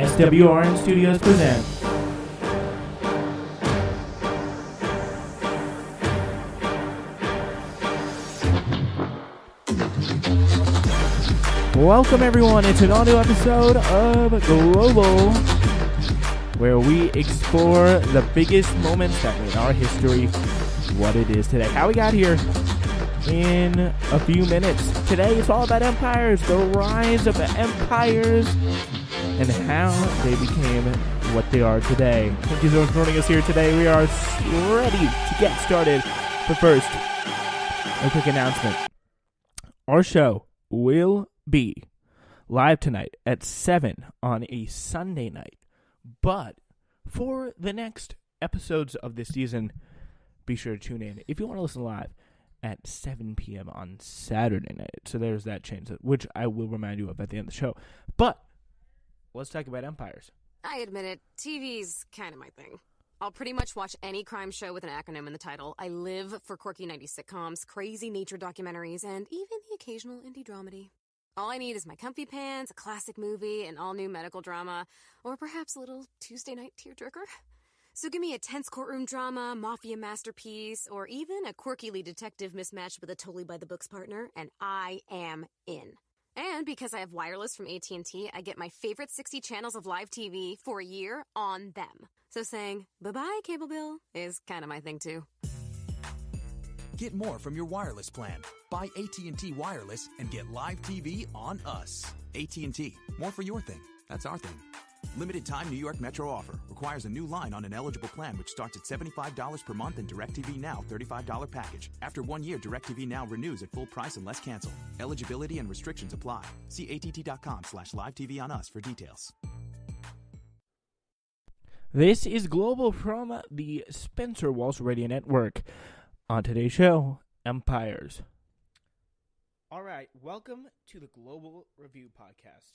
SWRN Studios present Welcome everyone, it's an audio episode of Global, where we explore the biggest moments that made our history what it is today. How we got here in a few minutes. Today it's all about empires, the rise of empires, and how they became what they are today. Thank you so much for joining us here today. We are ready to get started. But first, a quick announcement. Our show will be live tonight at 7 on a Sunday night. But for the next episodes of this season, be sure to tune in if you want to listen live at 7 p.m. on Saturday night. So there's that change, which I will remind you of at the end of the show. But let's talk about empires. I admit it, TV's kind of my thing. I'll pretty much watch any crime show with an acronym in the title. I live for quirky 90s sitcoms, crazy nature documentaries, and even the occasional indie dramedy. All I need is my comfy pants, a classic movie, an all-new medical drama, or perhaps a little Tuesday night tearjerker. So give me a tense courtroom drama, mafia masterpiece, or even a quirky lead detective mismatched with a totally by-the-books partner, and I am in. And because I have wireless from AT&T, I get my favorite 60 channels of live TV for a year on them. So saying bye-bye, cable bill, is kind of my thing, too. Get more from your wireless plan. Buy AT&T Wireless and get live TV on us. AT&T. More for your thing. That's our thing. Limited time New York Metro offer. Requires a new line on an eligible plan which starts at $75 per month and DirecTV Now $35 package. After 1 year, DirecTV Now renews at full price unless canceled. Eligibility and restrictions apply. See att.com/live TV on us for details. This is Global from the Spencer Walsh Radio Network. On today's show, empires. All right, welcome to the Global Review Podcast.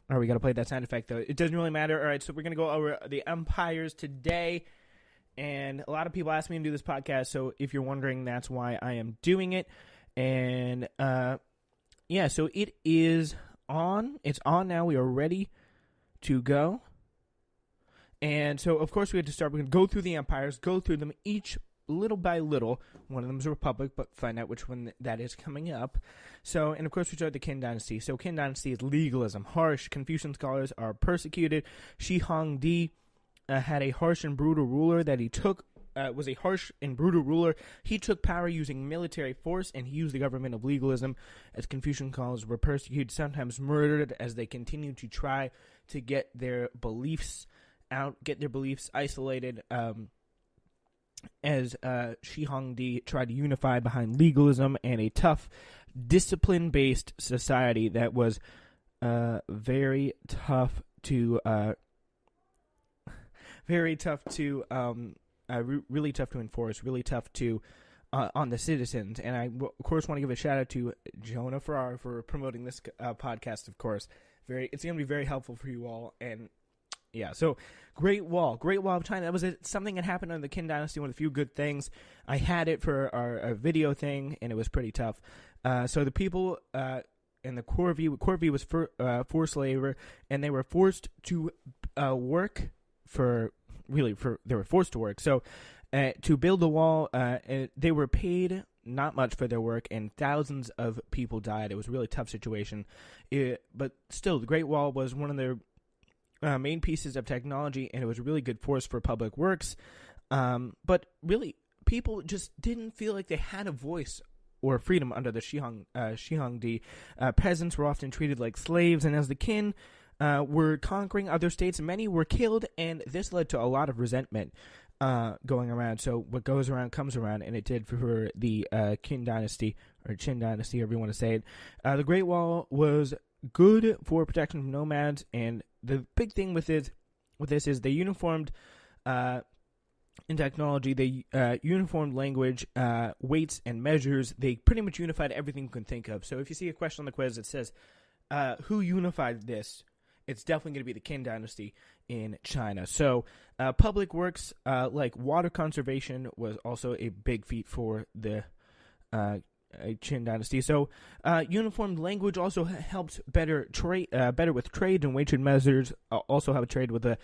All right, we got to play that sound effect, though. It doesn't really matter. All right, so we're going to go over the empires today. And a lot of people ask me to do this podcast, so if you're wondering, that's why I am doing it. And, so it is on. It's on now. We are ready to go. And so, of course, we had to start. We're going to go through the empires, go through them each little by little. One of them is a republic, but find out which one that is coming up. So, and of course, we start the Qin Dynasty. So, Qin Dynasty is legalism, harsh. Confucian scholars are persecuted. Shi Huangdi had a harsh and brutal ruler that he took. Was a harsh and brutal ruler. He took power using military force, and he used the government of legalism as Confucian scholars were persecuted, sometimes murdered, as they continued to try to get their beliefs out, get their beliefs isolated, as Shi Huangdi tried to unify behind legalism and a tough, discipline-based society that was very tough to really tough to enforce, really tough to on the citizens. And I, of course, want to give a shout out to Jonah Farrar for promoting this podcast. Of course, it's going to be very helpful for you all. And yeah, so Great Wall of China. That was something that happened under the Qin Dynasty. One of the few good things. I had it for our video thing, and it was pretty tough. So the people in the Corvée was forced labor, and they were forced to work they were forced to work. So to build the wall, they were paid not much for their work, and thousands of people died. It was a really tough situation. But still, the Great Wall was one of their main pieces of technology, and it was a really good force for public works. But really, people just didn't feel like they had a voice or freedom under the Shi Huangdi. Peasants were often treated like slaves, and as the Qin were conquering other states, many were killed, and this led to a lot of resentment going around. So what goes around comes around, and it did for the Qin Dynasty, or Qin Dynasty, however you want to say it. The Great Wall was good for protection from nomads, and the big thing with this is they uniformed in technology, they uniformed language, weights, and measures. They pretty much unified everything you can think of. So if you see a question on the quiz that says, who unified this, it's definitely going to be the Qin Dynasty in China. So public works like water conservation was also a big feat for the Qin dynasty. So, uniform language also helped better with trade and weighted measures. Also, have a trade with the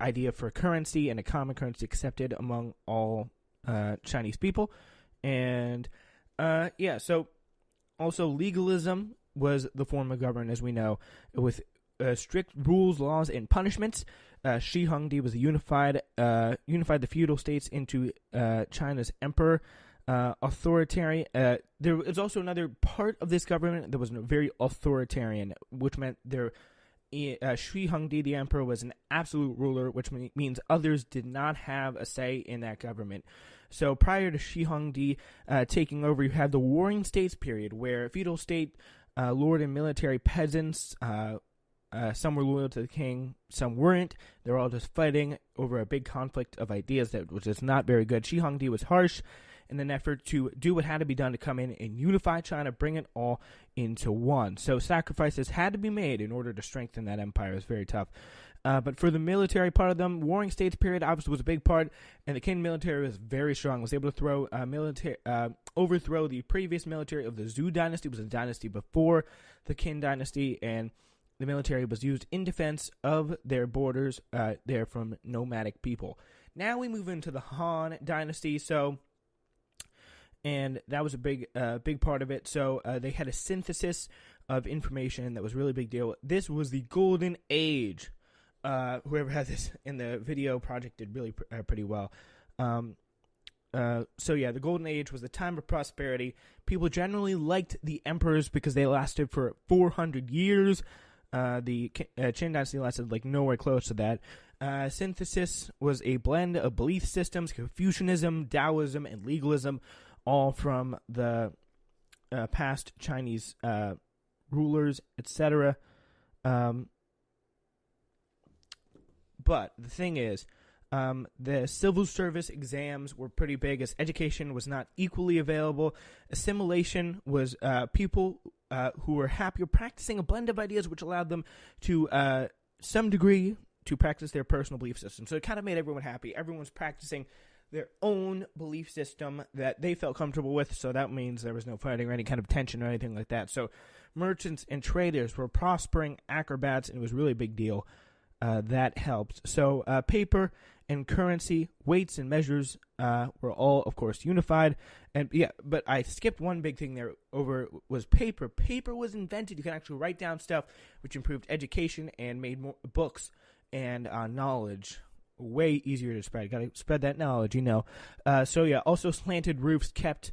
idea for currency and a common currency accepted among all Chinese people. And so also legalism was the form of government, as we know, with strict rules, laws, and punishments. Shi Hongdi was unified the feudal states into China's emperor. Authoritarian. There is also another part of this government that was very authoritarian, which meant Shi Hongdi, the emperor, was an absolute ruler, which means others did not have a say in that government. So prior to Shi Hongdi taking over, you had the Warring States period, where feudal state lord and military peasants, some were loyal to the king, some weren't. They were all just fighting over a big conflict of ideas that was just not very good. Shi Hongdi was harsh in an effort to do what had to be done to come in and unify China, bring it all into one. So sacrifices had to be made in order to strengthen that empire. It was very tough. But for the military part of them, Warring States period obviously was a big part, and the Qin military was very strong. Was able to overthrow the previous military of the Zhou dynasty. It was a dynasty before the Qin dynasty, and the military was used in defense of their borders. They're from nomadic people. Now we move into the Han dynasty. And that was a big part of it. So they had a synthesis of information that was a really big deal. This was the golden age. Whoever had this in the video project did really pretty well. The golden age was the time of prosperity. People generally liked the emperors because they lasted for 400 years. The Qin dynasty lasted nowhere close to that. Synthesis was a blend of belief systems, Confucianism, Taoism, and legalism, all from the past Chinese rulers, etc. But the thing is, the civil service exams were pretty big, as education was not equally available. Assimilation was people who were happier practicing a blend of ideas, which allowed them to some degree to practice their personal belief system. So it kind of made everyone happy. Everyone was practicing their own belief system that they felt comfortable with, so that means there was no fighting or any kind of tension or anything like that. So merchants and traders were prospering acrobats, and it was really a big deal. That helped. So paper and currency, weights and measures were all, of course, unified. But I skipped one big thing there was paper. Paper was invented. You can actually write down stuff, which improved education and made more books and knowledge way easier to spread. Got to spread that knowledge, Also slanted roofs kept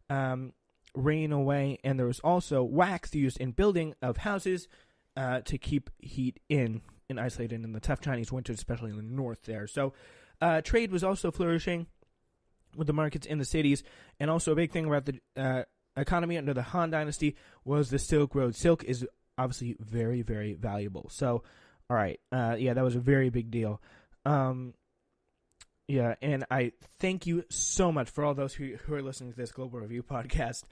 rain away, and there was also wax used in building of houses to keep heat in and isolated in the tough Chinese winters, especially in the north there. So trade was also flourishing with the markets in the cities, and also a big thing about the economy under the Han Dynasty was the Silk Road. Silk is obviously very, very valuable. So, all right, that was a very big deal. And I thank you so much for all those who are listening to this Global Review podcast.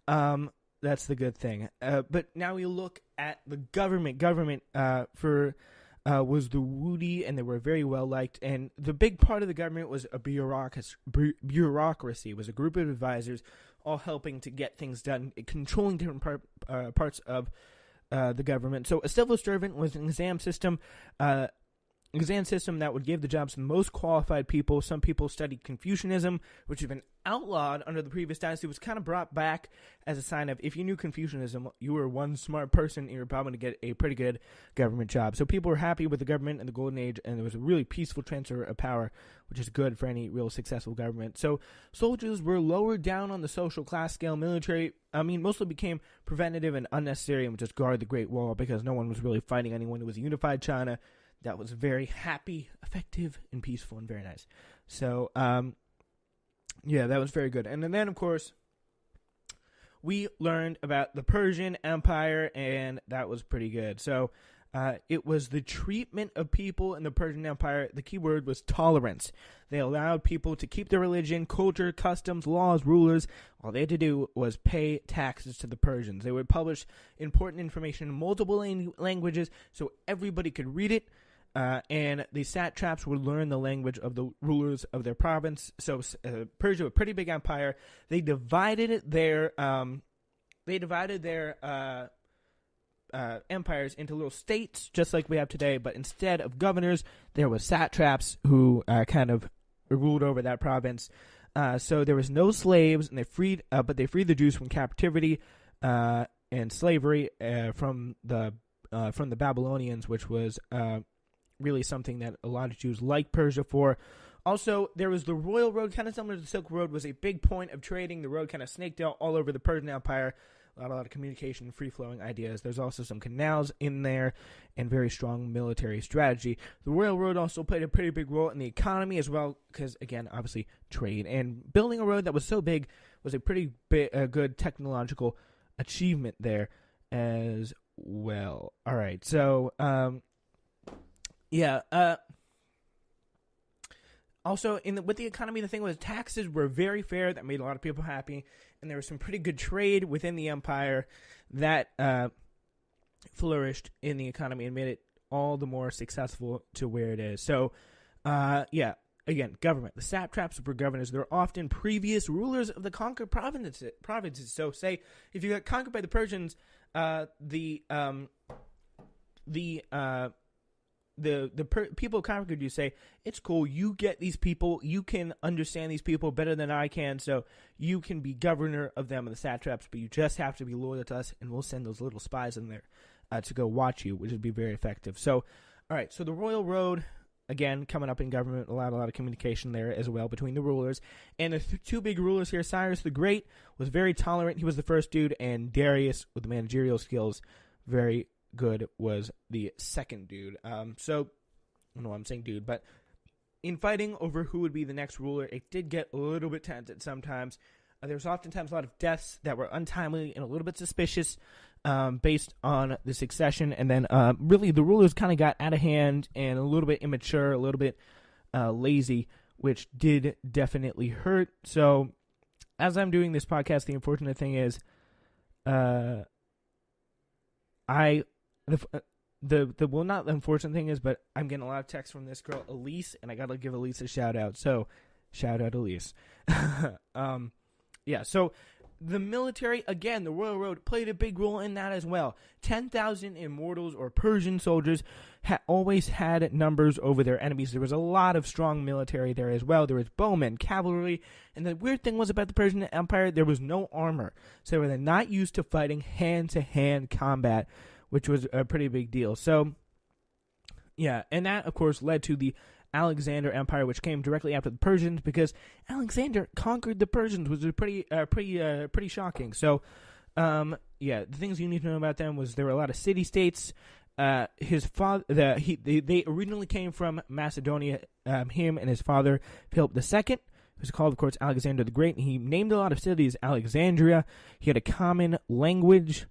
That's the good thing. But now we look at the government. Was the Wudi, and they were very well liked. And the big part of the government was a bureaucracy. It was a group of advisors all helping to get things done, controlling different parts of the government. So a civil servant was an exam system that would give the jobs to the most qualified people. Some people studied Confucianism, which had been outlawed under the previous dynasty, was kind of brought back as a sign of if you knew Confucianism, you were one smart person and you were probably going to get a pretty good government job. So people were happy with the government in the Golden Age, and there was a really peaceful transfer of power, which is good for any real successful government. So soldiers were lower down on the social class scale. Military, mostly became preventative and unnecessary and would just guard the Great Wall because no one was really fighting anyone. It was a unified China that was very happy, effective, and peaceful, and very nice. So, that was very good. And then, of course, we learned about the Persian Empire, and that was pretty good. So, it was the treatment of people in the Persian Empire. The key word was tolerance. They allowed people to keep their religion, culture, customs, laws, rulers. All they had to do was pay taxes to the Persians. They would publish important information in multiple languages so everybody could read it. and the satraps would learn the language of the rulers of their province. So Persia, a pretty big empire, they divided their empires into little states, just like we have today. But instead of governors, there was satraps who kind of ruled over that province. So there was no slaves, and they freed the Jews from captivity and slavery from the Babylonians, which was really something that a lot of Jews liked Persia for. Also, there was the Royal Road, kind of similar to the Silk Road, was a big point of trading. The road kind of snaked out all over the Persian Empire. A lot of communication, free-flowing ideas. There's also some canals in there and very strong military strategy. The Royal Road also played a pretty big role in the economy as well because, again, obviously trade. And building a road that was so big was a pretty good technological achievement there as well. All right, so also, with the economy, the thing was taxes were very fair. That made a lot of people happy, and there was some pretty good trade within the empire that flourished in the economy and made it all the more successful to where it is. So, again, government. The satraps were governors. They're often previous rulers of the conquered provinces. So, say if you got conquered by the Persians, the people conquered you say, it's cool, you get these people, you can understand these people better than I can, so you can be governor of them and the satraps, but you just have to be loyal to us, and we'll send those little spies in there to go watch you, which would be very effective. So, all right, so the Royal Road, again, coming up in government, a lot of communication there as well between the rulers. And the two big rulers here, Cyrus the Great was very tolerant, he was the first dude, and Darius, with the managerial skills, very good, was the second dude. So, I don't know why I'm saying dude, but in fighting over who would be the next ruler, it did get a little bit tense sometimes. There was oftentimes a lot of deaths that were untimely and a little bit suspicious based on the succession. And then really the rulers kind of got out of hand and a little bit immature, a little bit lazy, which did definitely hurt. So as I'm doing this podcast, the unfortunate thing is not the unfortunate thing is, but I'm getting a lot of texts from this girl, Elise, and I got to give Elise a shout out. So shout out Elise. So the military, again, the Royal Road played a big role in that as well. 10,000 immortals or Persian soldiers always had numbers over their enemies. There was a lot of strong military there as well. There was bowmen, cavalry, and the weird thing was about the Persian Empire, there was no armor. So they were not used to fighting hand-to-hand combat, which was a pretty big deal. So, yeah, and that, of course, led to the Alexander Empire, which came directly after the Persians, because Alexander conquered the Persians, which was pretty shocking. So, the things you need to know about them was there were a lot of city-states. His father, they originally came from Macedonia. Him and his father, Philip II, who's called, of course, Alexander the Great. And he named a lot of cities Alexandria. He had a common language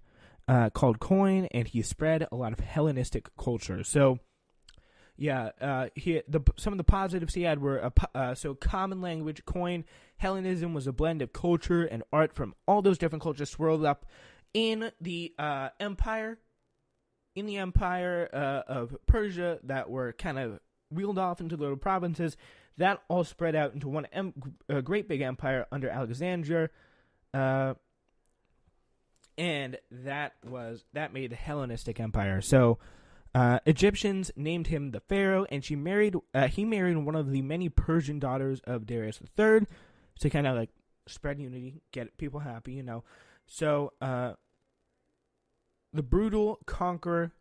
called Koine, and he spread a lot of Hellenistic culture. So, some of the positives he had were common language, Koine. Hellenism was a blend of culture and art from all those different cultures swirled up in the empire. In the empire of Persia that were kind of wheeled off into little provinces, that all spread out into one great big empire under Alexander. And that made the Hellenistic Empire. So Egyptians named him the Pharaoh, and he married one of the many Persian daughters of Darius III to kind of like spread unity, get people happy, you know. So the brutal conqueror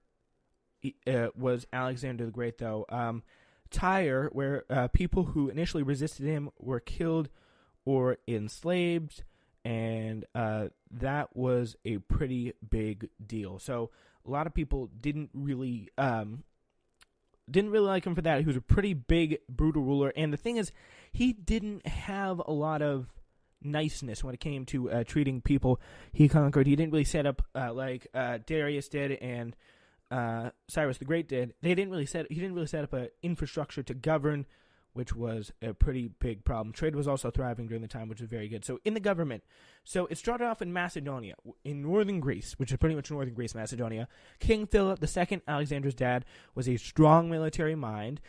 was Alexander the Great, though. Tyre, where people who initially resisted him were killed or enslaved, and that was a pretty big deal. So a lot of people didn't really like him for that. He was a pretty big, brutal ruler, and the thing is, he didn't have a lot of niceness when it came to treating people he conquered. He didn't really set up like Darius did and Cyrus the Great did. He didn't really set up an infrastructure to govern which was a pretty big problem. Trade was also thriving during the time, which was very good. So in the government, so it started off in Macedonia, in northern Greece, which is pretty much northern Greece, Macedonia. King Philip II, Alexander's dad, was a strong military mind,